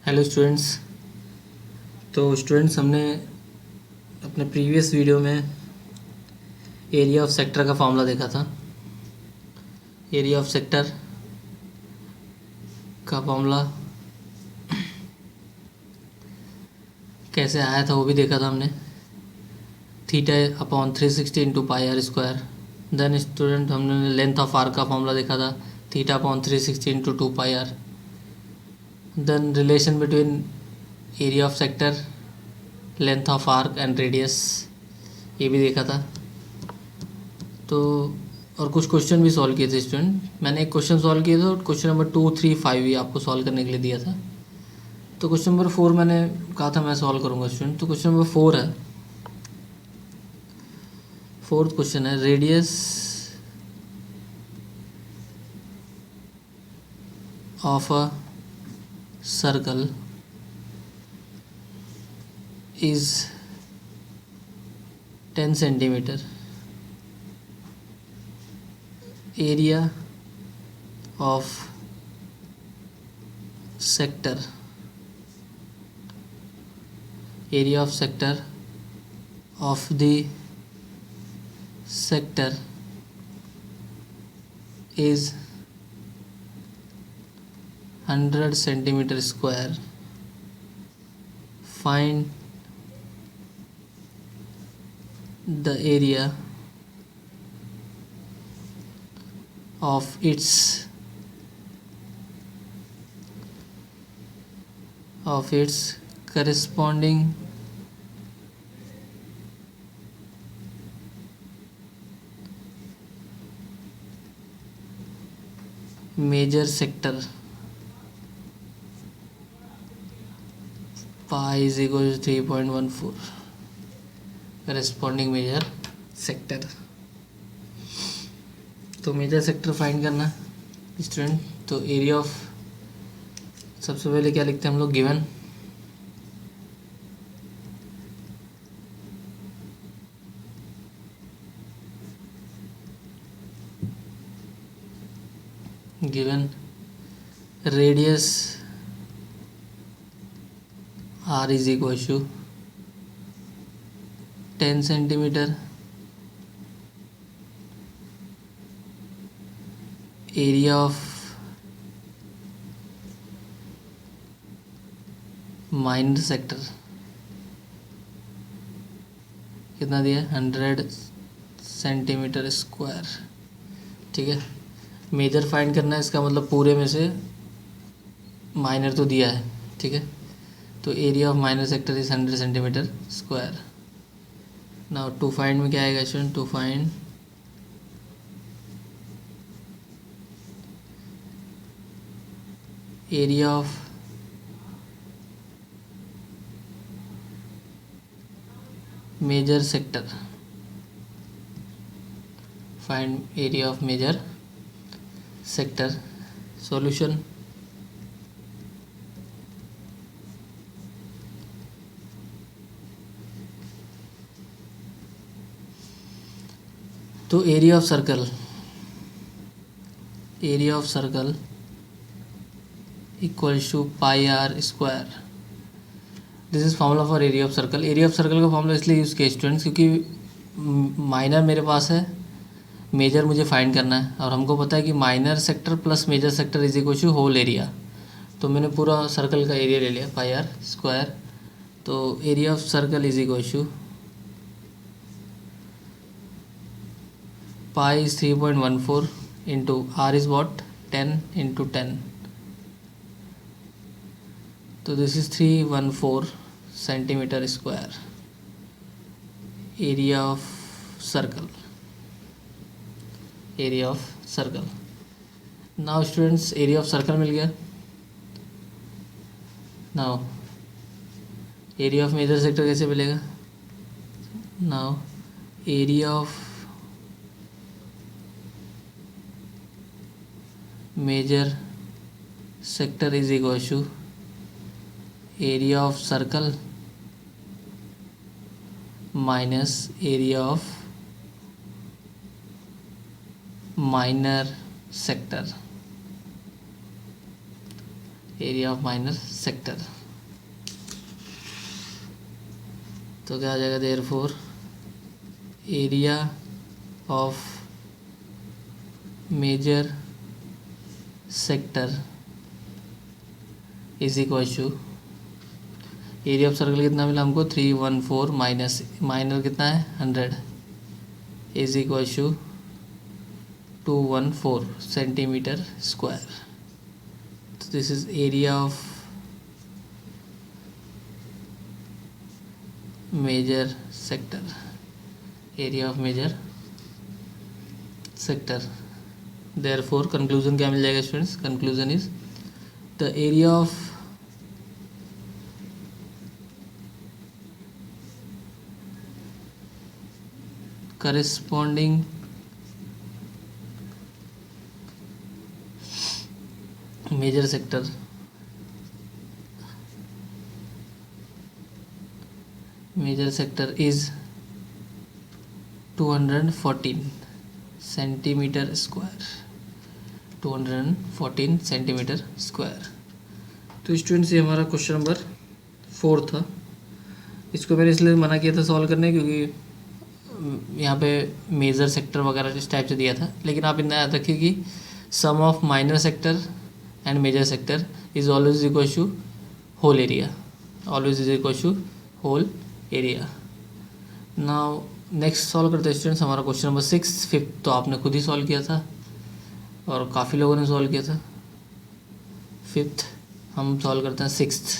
Hello students. तो students हमने अपने प्रीवियस वीडियो में एरिया ऑफ सेक्टर का फॉर्मूला देखा था। एरिया ऑफ सेक्टर का फॉर्मूला कैसे आया था वो भी देखा था हमने। Theta upon 360 into pi r square. Then student हमने लेंथ ऑफ आर्क का फॉर्मूला देखा था। Theta upon 360 into 2 pi r. Then relation between area of sector, length of arc and radius, ये भी देखा था। तो और कुछ क्वेश्चन भी सॉल्व किए थे स्टूडेंट। मैंने एक क्वेश्चन सॉल्व किया था और क्वेश्चन नंबर 2, 3, 5 भी आपको सॉल्व करने के लिए दिया था। तो क्वेश्चन नंबर 4 मैंने कहा था मैं सॉल्व करूँगा स्टूडेंट। तो क्वेश्चन नंबर 4 है, फोर्थ क्वेश्चन है, radius of a circle is 10 centimetre, area of sector, area of sector of the sector is 100 centimeter square. Find the area of its corresponding major sector. Pi is equal to 3.14 corresponding major sector. तो major sector find करना student. तो area of, सबसे पहले क्या लिखते हैं हम लोग, given radius r is equal to 10 centimetre, area of minor sector कितना दिया है, 100 सेंटीमीटर स्क्वायर। ठीक है, मेजर फाइंड करना है, इसका मतलब पूरे में से माइनर तो दिया है। ठीक है, तो area of minor sector is 100 centimetre square. Now to find में क्या आएगा student, to find area of major sector, find area of major sector. Solution, तो area of circle equals to pi r square. This is formula for area of circle. Area of circle का formula इसलिए use किया students क्योंकि minor मेरे पास है, major मुझे find करना है, और हमको पता है कि minor sector plus major sector is equal to whole area. तो मैंने पूरा सर्कल का एरिया ले लिया, पाई आर स्क्वायर। तो area of circle is equal to pi is 3.14 into r is what 10 into 10। तो this is 314 centimetre square area of circle, area of circle. Now students area of circle मिल गया। Now area of major sector कैसे मिलेगा, now area of major sector is equal to area of circle minus area of minor sector, area of minor sector. तो क्या आ जाएगा, therefore area of major sector is equal to area of circle कितना मिला हमको 314 minus minor कितना है 100 is equal to 214 centimetre square. तो this is area of major sector, area of major sector. Therefore conclusion क्या मिल जाएगा students, conclusion is the area of corresponding major sector is 214 centimetre square, 214 centimetre square. तो students ये हमारा question number 4 था। इसको मैंने इसलिए मना किया था सॉल्व करने क्योंकि यहाँ पे मेजर सेक्टर वगैरह इस टाइप से दिया था, लेकिन आप इतना याद रखिए कि sum of minor sector and major sector is always equal to whole area, always is equal to whole area. Now next solve करते हैं स्टूडेंट्स हमारा क्वेश्चन नंबर 6। 5th तो आपने खुद ही सॉल्व किया था और काफ़ी लोगों ने सॉल्व किया था। 5th हम सॉल्व करते हैं 6th।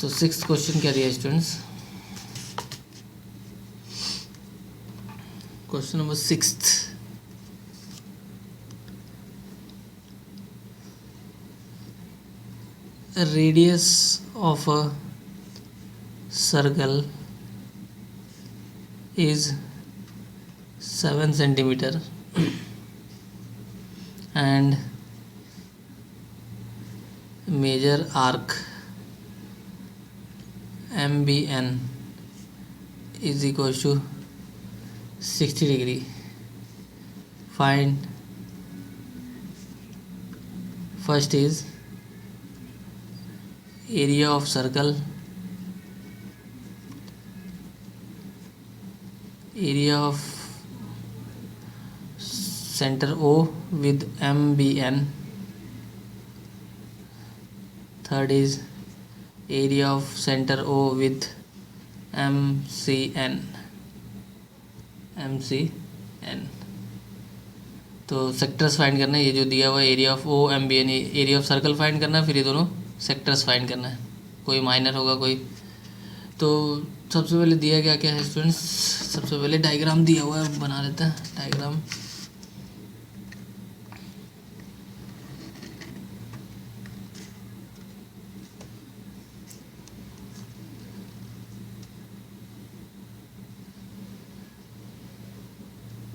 तो 6th क्वेश्चन क्या दिया है students, question number 6th। Radius of a circle is 7 centimeter and major arc MBN is equal to 60 degree. Find first is area of circle, area of center O with MBN. Third is area of center O with MCN. तो sectors find करना है, ये जो दिया हुआ area of O MBN, area of circle find करना है, फिर ये दोनों सेक्टर्स फाइंड करना है। कोई माइनर होगा कोई। तो सबसे पहले दिया गया क्या है स्टूडेंट्स, सबसे पहले डायग्राम दिया हुआ है, बना लेते हैं diagram.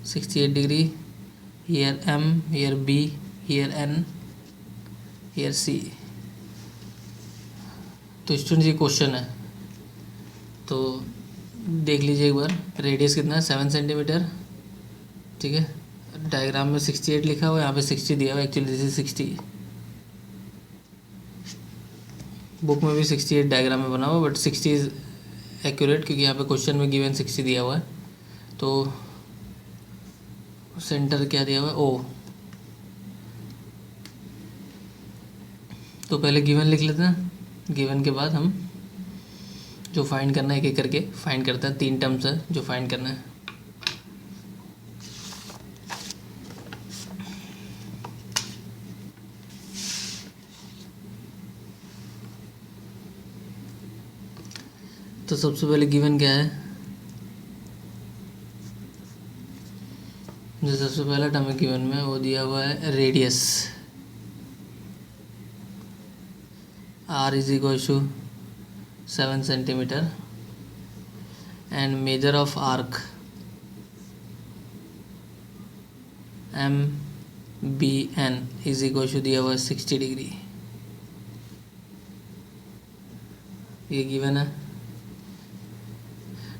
(68 degree), here M, here B, here N, here C। तो स्टूडेंट्स ये क्वेश्चन है, तो देख लीजिए एक बार। रेडियस कितना है 7 सेंटीमीटर, ठीक है। डायग्राम में 68 लिखा हुआ है, यहाँ पे 60 दिया हुआ है, एक्चुअली दिस इज 60। बुक में भी 68 डायग्राम में बना हुआ, बट 60 इज एक्यूरेट क्योंकि यहाँ पे क्वेश्चन में गिवन 60 दिया हुआ है। तो सेंटर क्या दिया हुआ है ओ। तो पहले गिवन लिख लेते हैं, गिवन के बाद हम जो फाइंड करना है एक एक करके फाइंड करते हैं। 3 टर्म्स है जो फाइंड करना है। तो सबसे पहले गिवन क्या है, जो सबसे पहला टर्म है गिवन में वो दिया हुआ है radius R is equal to 7 centimetre and measure of arc MBN is equal to दिया हुआ है 60 डिग्री। ये गिवन है।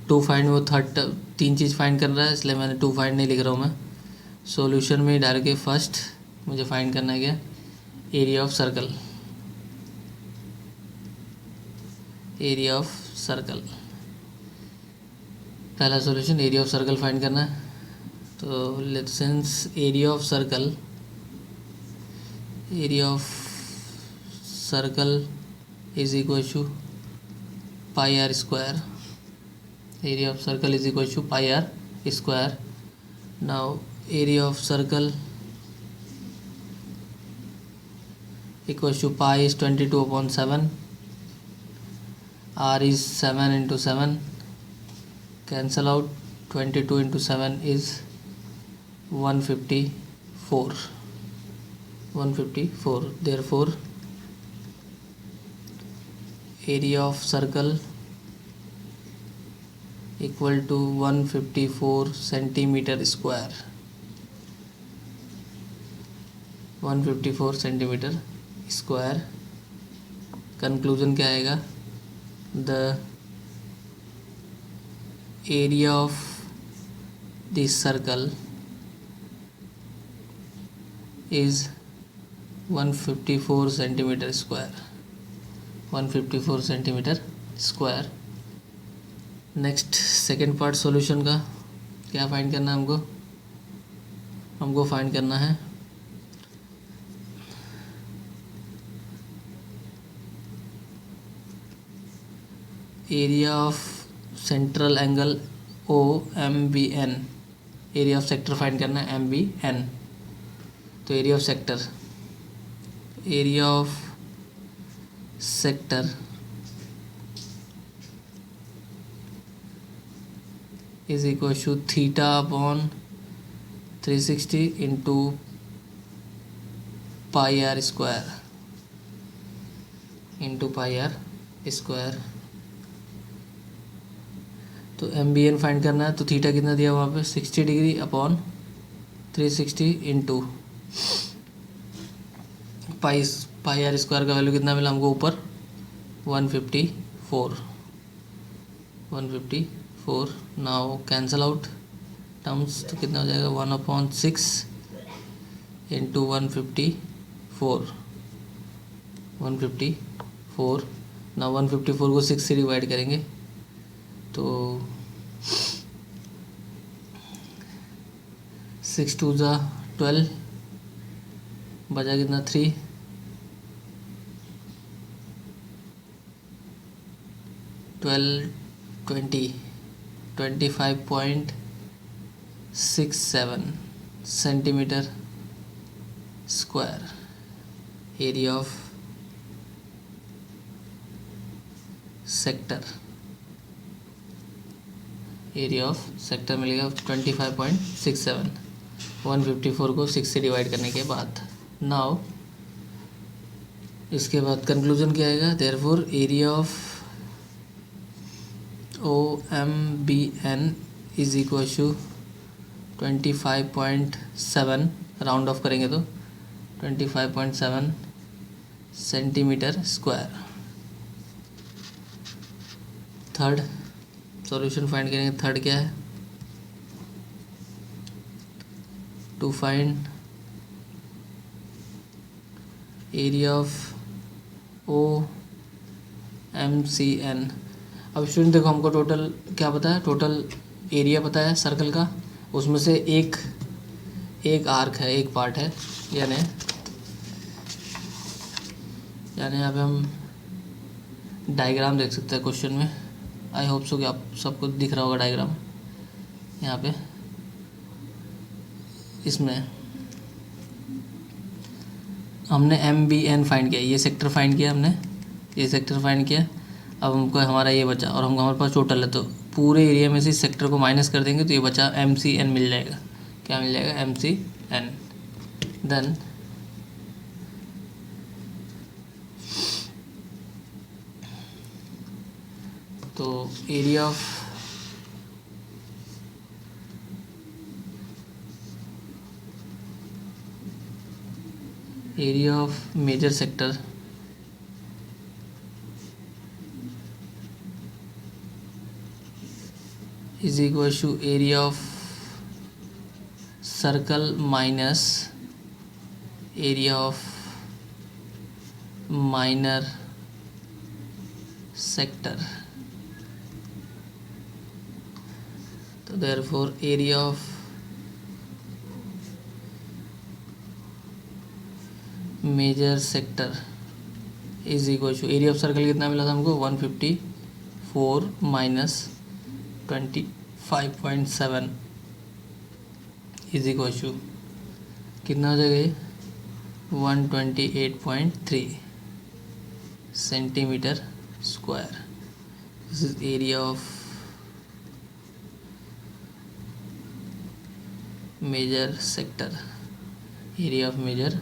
टू फाइंड वो थर्ड 3 चीज़ फाइंड कर रहा है, इसलिए मैंने टू फाइंड नहीं लिख रहा हूँ मैं। सॉल्यूशन में डाल के फर्स्ट मुझे फाइंड करना है क्या, area of circle, area of circle. पहला solution area of circle find करना है। तो let's since area of circle, area of circle is equal to pi r square, area of circle is equal to pi r square. Now area of circle equals to pi is 22/7, r is 7 into 7, cancel out, 22 into 7 is 154, therefore area of circle equal to 154 centimeter square, 154 centimeter square. Conclusion क्या आएगा? The area of this circle is 154 centimetre square, 154 centimetre square. Next second part solution का क्या find करना है हमको find करना है area of central angle O M B N, area of sector find करना है एम बी एन। तो area of sector, area of sector is equal to theta upon 360 into pi r square, into pi r square. तो M B N find करना है। तो theta कितना दिया वहाँ पे 60 degree upon 360 into pi r square का वैल्यू कितना मिला हमको ऊपर 154। नाउ कैंसल आउट टर्म्स, तो कितना हो जाएगा 1/6 इंटू 154। ना 154 को 6 से डिवाइड करेंगे तो 6 2 ज़ा 12, बचा कितना 3, 12 20, 25.67 centimetre square area of sector. Area of sector मिलेगा 25.67, 154 को 6 से डिवाइड करने के बाद। नाउ इसके बाद कंक्लूजन क्या आएगा? Therefore area of O M B N is equal to 25.7, round off करेंगे तो 25.7 centimetre square. Third solution find करेंगे। थर्ड क्या है? To find area of O M C N. अब स्टूडेंट देखो, हमको टोटल क्या पता है? टोटल एरिया पता है सर्कल का, उसमें से एक आर्क है, एक पार्ट है, यानी यहाँ पे हम डायग्राम देख सकते हैं क्वेश्चन में। आई होप सो कि आप सबको दिख रहा होगा डायग्राम यहाँ पे। इसमें हमने एम बी एन फाइंड किया, ये सेक्टर फाइंड किया हमने, ये सेक्टर फाइंड किया। अब हमको हमारा ये बचा और हमको हमारे पास टोटल है, तो पूरे एरिया में से इस सेक्टर को माइनस कर देंगे तो ये बचा एम सी एन मिल जाएगा। क्या मिल जाएगा? M C N. देन तो area of major sector is equal to area of circle minus area of minor sector. तो therefore area of major sector is equal to area of circle कितना मिला था हमको 154 माइनस 25.7 इज इक्वल टू कितना हो जाएगा ये 128.3 centimetre square. This is area of major sector, area of major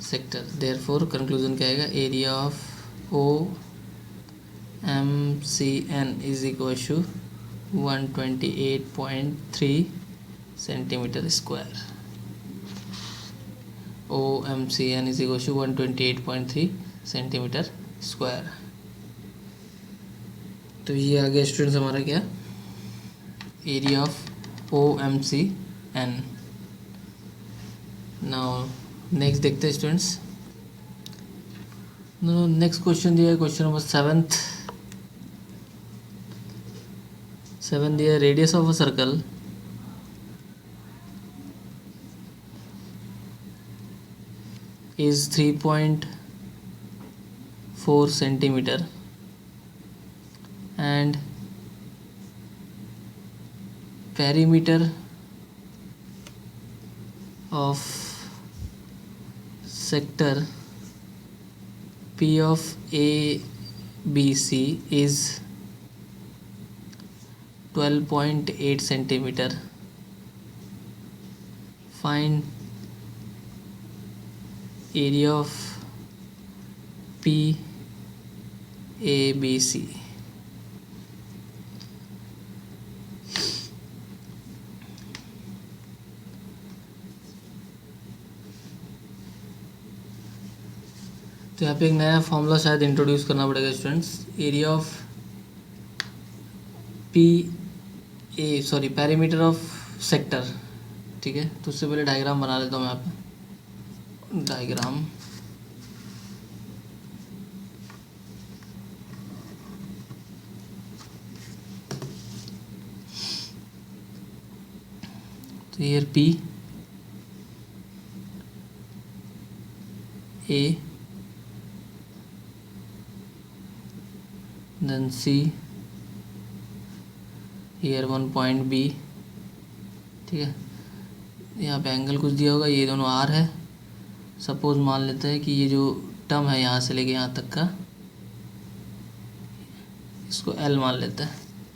sector. Therefore conclusion क्या आएगा, area of O M C N is equal to 128.3 centimetre square. O M C N is equal to 128.3 centimetre square. तो ये आ गया students हमारा क्या, area of O M C N. Now next देखते हैं स्टूडेंट्स। नेक्स्ट क्वेश्चन दिया है, क्वेश्चन नंबर 7 दिया है, radius of a circle is 3.4 centimeter and perimeter of sector P of ABC is 12.8 centimeter. Find area of PABC. तो यहाँ पे एक नया फॉर्मूला शायद इंट्रोड्यूस करना पड़ेगा students. Area of perimeter of sector, ठीक है। तो उससे पहले डायग्राम बना लेता हूँ मैं यहाँ पे। डायग्राम तो here P A then C, here one point B, ठीक है। यहाँ पे एंगल कुछ दिया होगा, ये दोनों R है। सपोज मान लेते हैं कि ये जो टर्म है यहाँ से लेके यहाँ तक का, इसको L मान लेते हैं।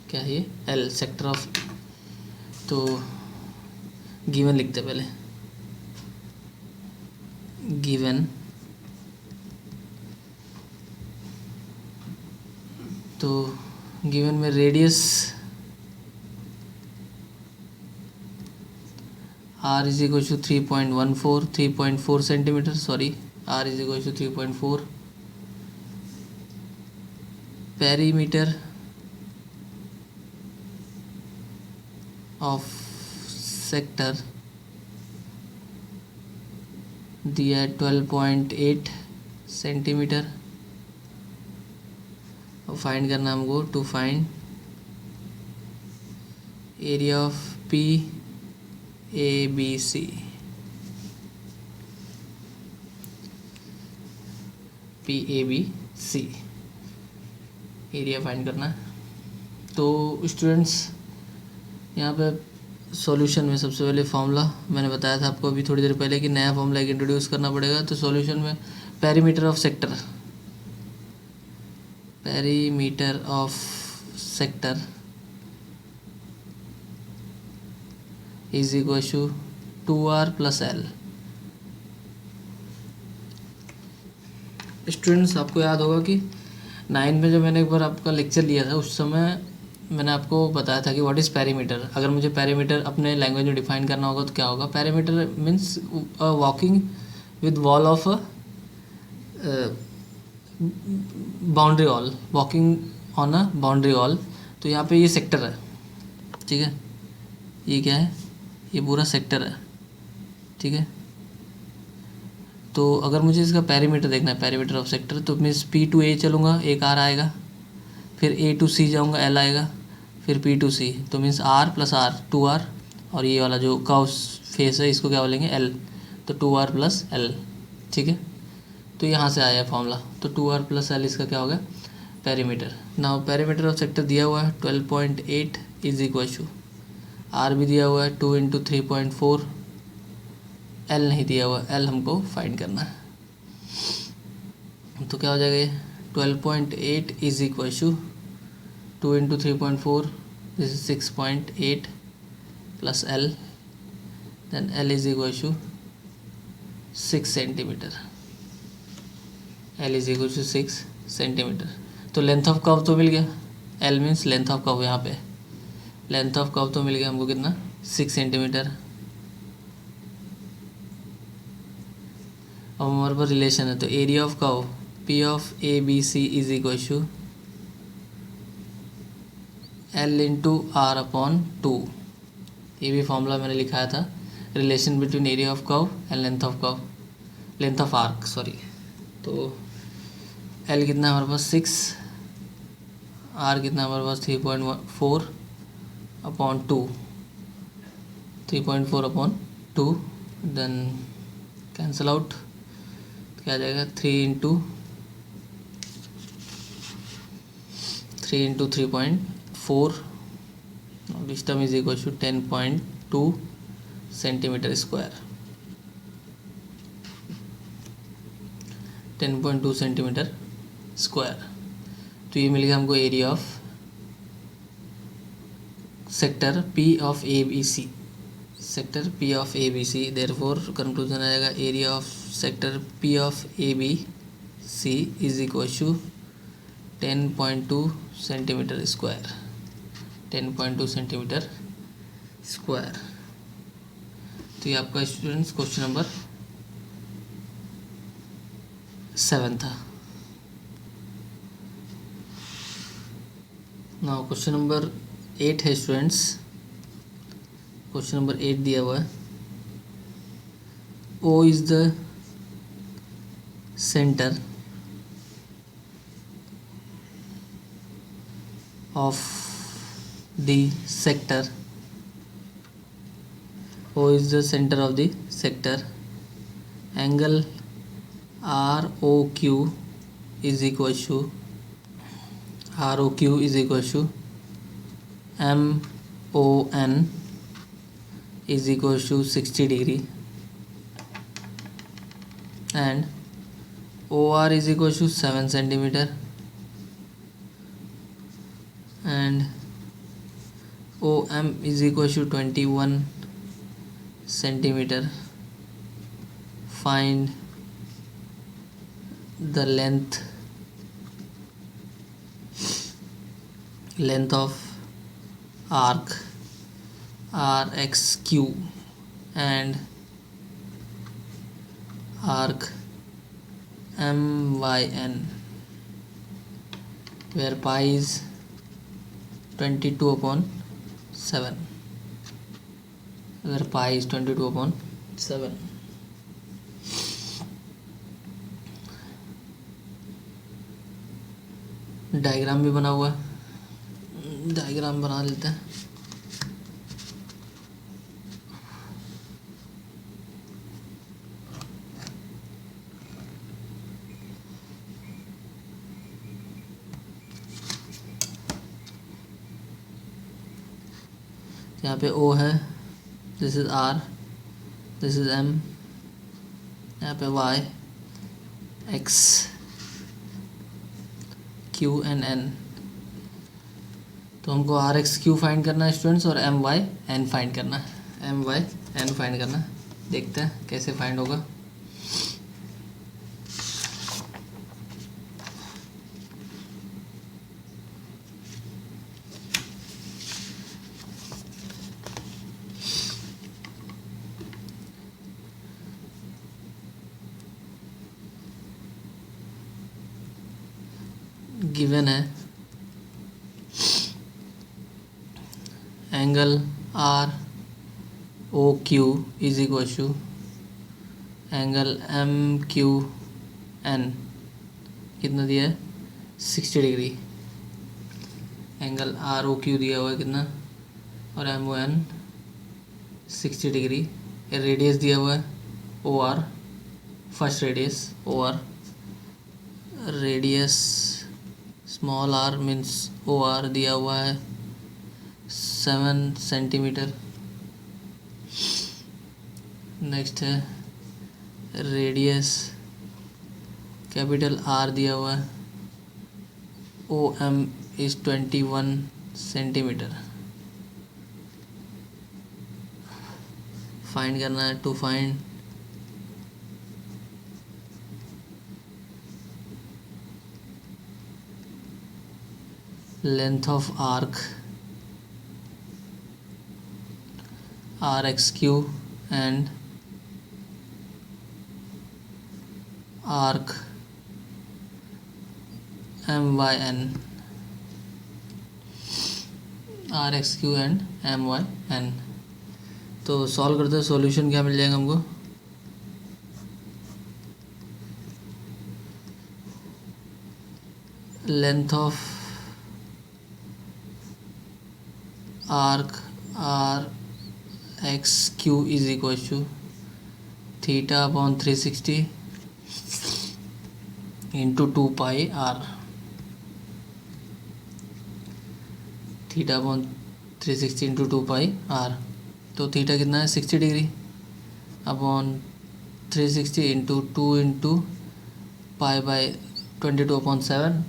क्या है ये L, सेक्टर ऑफ। तो गिवन लिखते हैं पहले, गिवन। तो गिवन में radius R is equal to 3.4 centimetre, sorry R is equal to 3.4। Perimeter of sector दिया है 12.8 सेंटीमीटर। और फाइंड करना हमको, to find area of PABC। PABC area find करना। तो स्टूडेंट्स यहाँ पे सॉल्यूशन में सबसे पहले फॉर्मूला मैंने बताया था आपको अभी थोड़ी देर पहले कि नया फॉर्मूला एक इंट्रोड्यूस करना पड़ेगा। तो सॉल्यूशन में perimeter of sector is equal to 2R plus L। Students आपको याद होगा कि 9 में जब मैंने एक बार आपका लेक्चर लिया था, उस समय मैंने आपको बताया था कि व्हाट इज़ पेरीमीटर। अगर मुझे पेरीमीटर अपने लैंग्वेज में डिफाइन करना होगा तो क्या होगा, perimeter means walking with wall of boundary wall, walking on a boundary wall. तो यहाँ पे ये सेक्टर है, ठीक है। ये क्या है, ये पूरा सेक्टर है, ठीक है। तो अगर मुझे इसका पेरीमीटर देखना है, पेरीमीटर ऑफ सेक्टर, तो मीन्स पी टू ए चलूँगा, एक आर आएगा, फिर ए टू सी जाऊँगा, एल आएगा, फिर पी टू सी, तो means are plus are, 2R, और ये वाला जो कर्व फेस है इसको क्या बोलेंगे, एल, तो 2R प्लस एल। ठीक है, तो यहाँ से आया फॉर्मूला, तो 2R प्लस एल इसका क्या होगा, perimeter. Now perimeter of sector दिया हुआ है 12.8 इज इक्वल टू, आर भी दिया हुआ है 2 इंटू 3.4, एल नहीं दिया हुआ, एल हमको फाइंड करना है। तो क्या हो जाएगा ये 12.8 is equal to 2 into 3.4, this is 6.8 plus L, then L is equal to 6 centimetre, L is equal to 6 centimetre. तो लेंथ ऑफ कर्व तो मिल गया, L means length of curve, यहाँ पे लेंथ ऑफ कर्व तो मिल गया हमको कितना, 6 सेंटीमीटर। अब हमारे पास रिलेशन है, तो area of curve P of A B C is equal to L into R upon 2। ये भी फॉर्मूला मैंने लिखाया था, relation between area of curve and length of curve, length of arc sorry. तो एल कितना है हमारे पास 6, आर कितना है हमारे पास 3.4 upon 2, 3.4 upon 2, then cancel out, क्या आ जाएगा 3 into 3.4, this term is equal to 10.2 centimetre square, 10.2 centimetre square. तो ये मिल गया हमको area of sector P of A B C, sector P of A B C. Therefore conclusion आएगा area of sector P of A B C is equal to 10.2 centimetre square, 10.2 centimetre square. तो ये आपका students question number 7 था। Now question number 8 है students, question number 8 दिया हुआ है, O is the centre of the sector, O is the center of the sector, angle ROQ is equal to MON is equal to 60 degree, and OR is equal to 7 centimeter, and OM is equal to 21 centimeter. Find the length of arc RXQ and arc MYN, where pi is 22/7, where pi is 22/7. Diagram भी बना हुआ है, diagram बना लेते हैं। यहाँ पे O है, this is R, this is M, यहाँ पे Y, X, Q and N। तो हमको RXQ फाइंड करना है स्टूडेंट्स, और MYN फाइंड करना है, MYN फाइंड करना है। देखते हैं कैसे फाइंड होगा। गिवन है angle ROQ is equal to angle M Q N कितना दिया है 60 degree. Angle R O Q दिया हुआ है कितना, और M O N 60 degree. Radius दिया हुआ है O R, first radius O R, radius small R means O R दिया हुआ है 7 सेंटीमीटर। नेक्स्ट है रेडियस कैपिटल आर दिया हुआ है O M is 21 centimetre. Find करना है, to find length of arc R X Q and arc M Y N, R X Q and M Y N. तो सॉल्व करते हैं, solution क्या मिल जाएगा हमको। Length of arc R X Q is equal to theta upon 360 into 2 pi R. Theta upon 360 into 2 pi R, तो theta कितना है 60 degree upon 360 into 2 into pi by 22/7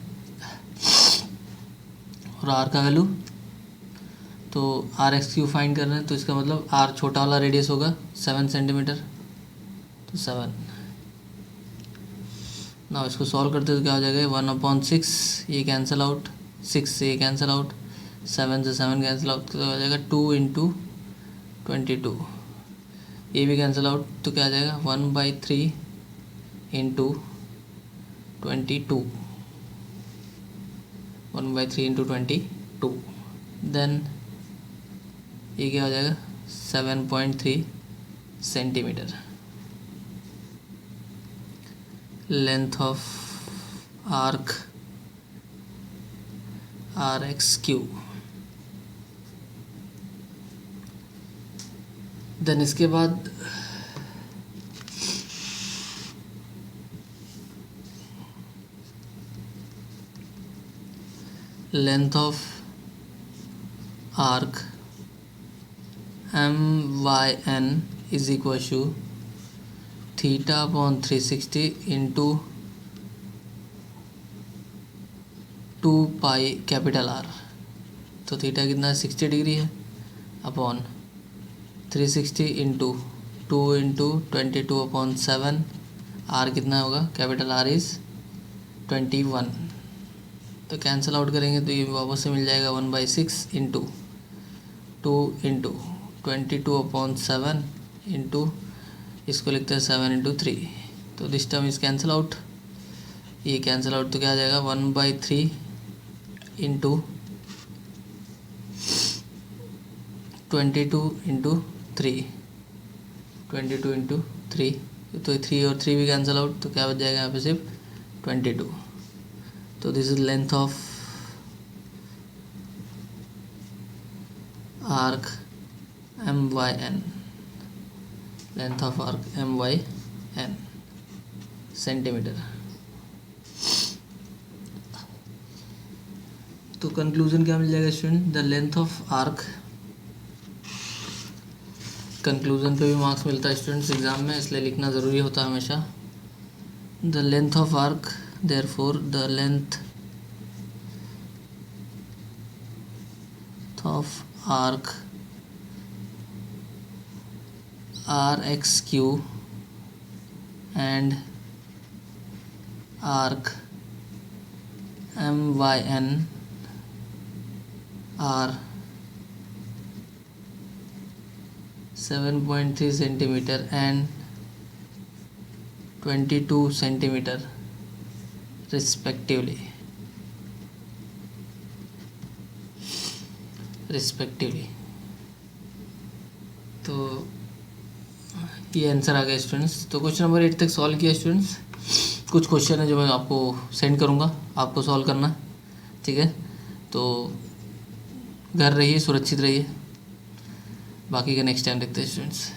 और आर का वैल्यू। तो आर एक्स क्यू फाइंड कर रहे हैं, तो इसका मतलब आर छोटा वाला रेडियस होगा 7 सेंटीमीटर, तो 7। ना इसको सॉल्व करते तो क्या हो जाएगा 1/6, ये कैंसिल आउट, 6 से ये कैंसिल आउट, 7 से 7 कैंसिल आउट, तो हो जाएगा 2 इंटू 22, ये भी कैंसिल आउट, तो क्या आ जाएगा 1/3 इंटू 22, 1/3 इंटू 22। देन ये क्या हो जाएगा 7.3 centimetre. Length of arc R X Q. Then इसके बाद length of arc M Y N is equal to theta upon 360 into 2 pi capital R. तो थीटा कितना है 60 डिग्री है अपॉन 360 इंटू 2 इंटू 22/7, आर कितना होगा कैपिटल आर इज़ 21। तो cancel out करेंगे तो ये वापस से मिल जाएगा 1/6 इंटू 2 इंटू 22/7 इंटू इसको लिखते हैं 7 इंटू 3, तो this term is cancel out, ये कैंसिल आउट, तो क्या आ जाएगा 1/3 इंटू 22 इंटू 3, 22 इंटू 3, तो 3 और 3 भी कैंसिल आउट, तो क्या बच जाएगा यहाँ पे सिर्फ 22। तो this is length of arc M Y N, length of arc M Y N centimetre. तो कंक्लूजन क्या मिल जाएगा student, the length of arc, conclusion पे भी मार्क्स मिलता है स्टूडेंट्स एग्जाम में, इसलिए लिखना ज़रूरी होता है हमेशा। The length of arc therefore the length of arc R X Q and arc M Y N are 7.3 centimetre and 22 centimetre respectively. तो ये आंसर आ गया स्टूडेंट्स। तो क्वेश्चन नंबर 8 तक सॉल्व किया स्टूडेंट्स। कुछ क्वेश्चन है जो मैं आपको सेंड करूँगा, आपको सॉल्व करना, ठीक है। तो घर रहिए, सुरक्षित रहिए, बाकी का नेक्स्ट टाइम देखते हैं स्टूडेंट्स।